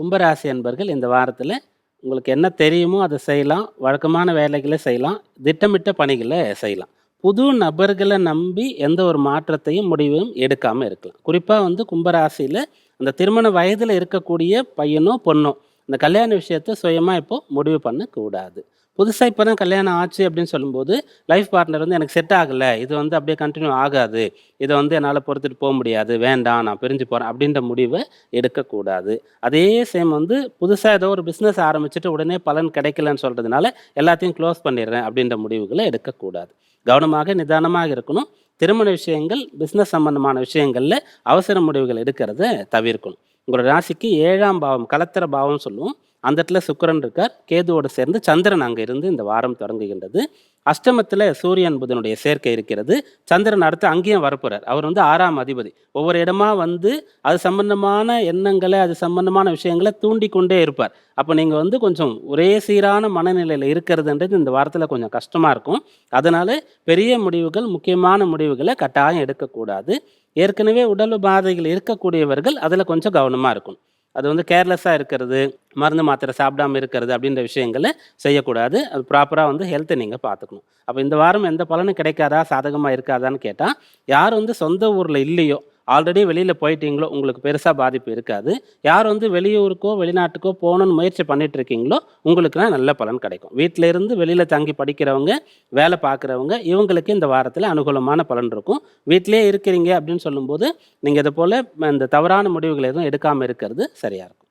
கும்பராசி அன்பர்கள் இந்த வாரத்தில் உங்களுக்கு என்ன தெரியுமோ அதை செய்யலாம், வழக்கமான வேலைகளை செய்யலாம், திட்டமிட்ட பணிகளை செய்யலாம். புது நபர்களை நம்பி எந்த ஒரு மாற்றத்தையும் முடிவும் எடுக்காமல் இருக்கலாம். குறிப்பாக கும்பராசியில் அந்த திருமண வயதில் இருக்கக்கூடிய பையனோ பொண்ணோ இந்த கல்யாண விஷயத்த சுயமாக இப்போ முடிவு பண்ணக்கூடாது. புதுசாக இப்போ தான் கல்யாணம் ஆச்சு அப்படின்னு சொல்லும்போது லைஃப் பார்ட்னர் எனக்கு செட் ஆகலை, இது அப்படியே கண்டினியூ ஆகாது, இதை என்னால் பொறுத்துட்டு போக முடியாது, வேண்டாம் நான் பிரிஞ்சு போகிறேன் அப்படின்ற முடிவை எடுக்கக்கூடாது. அதே சேம் புதுசாக ஏதோ ஒரு பிஸ்னஸ் ஆரம்பிச்சுட்டு உடனே பலன் கிடைக்கலன்னு சொல்கிறதுனால எல்லாத்தையும் க்ளோஸ் பண்ணிடுறேன் அப்படின்ற முடிவுகளை எடுக்கக்கூடாது. கவனமாக நிதானமாக இருக்கணும். திருமண விஷயங்கள், பிஸ்னஸ் சம்பந்தமான விஷயங்களில் அவசர முடிவுகள் எடுக்கிறத தவிர்க்கணும். உங்களோட ராசிக்கு 7ஆம் பாவம் கலத்திர பாவம் சொல்லுவோம். அந்த இடத்துல சுக்கிரன் இருக்கார். கேதுவோடு சேர்ந்து சந்திரன் அங்கே இருந்து இந்த வாரம் தொடங்குகின்றது. அஷ்டமத்தில் சூரியன் புதனுடைய சேர்க்கை இருக்கிறது. சந்திரன் அடுத்து அங்கேயும் வரப்போறார். அவர் 6ஆம் அதிபதி. ஒவ்வொரு இடமா அது சம்பந்தமான எண்ணங்களை, அது சம்பந்தமான விஷயங்களை தூண்டி கொண்டே இருப்பார். அப்போ நீங்கள் கொஞ்சம் ஒரே சீரான மனநிலையில் இருக்கிறதுன்றது இந்த வாரத்தில் கொஞ்சம் கஷ்டமாக இருக்கும். அதனால பெரிய முடிவுகள், முக்கியமான முடிவுகளை கட்டாயம் எடுக்கக்கூடாது. ஏற்கனவே உடல் உபாதைகள் இருக்கக்கூடியவர்கள் அதில் கொஞ்சம் கவனமாக இருக்கும். அது கேர்லெஸ்ஸாக இருக்கிறது, மருந்து மாத்திரை சாப்பிடாமல் இருக்கிறது அப்படின்ற விஷயங்களை செய்யக்கூடாது. அது ப்ராப்பராக ஹெல்த்தை நீங்கள் பார்த்துக்கணும். அப்போ இந்த வாரம் எந்த பலனும் கிடைக்காதா, சாதகமாக இருக்காதான்னு கேட்டால், யார் சொந்த ஊரில் இல்லையோ, ஆல்ரெடி வெளியில் போயிட்டீங்களோ உங்களுக்கு பெருசாக பாதிப்பு இருக்காது. யார் வெளியூருக்கோ வெளிநாட்டுக்கோ போகணுன்னு முயற்சி பண்ணிட்டு இருக்கீங்களோ உங்களுக்குனா நல்ல பலன் கிடைக்கும். வீட்டில இருந்து வெளியில் தங்கி படிக்கிறவங்க, வேலை பார்க்குறவங்க, இவங்களுக்கு இந்த வாரத்தில் அனுகூலமான பலன் இருக்கும். வீட்டிலே இருக்கிறீங்க அப்படின்னு சொல்லும்போது நீங்கள் இதை போல் இந்த தவறான முடிவுகள் எதுவும் எடுக்காமல் இருக்கிறது சரியாக இருக்கும்.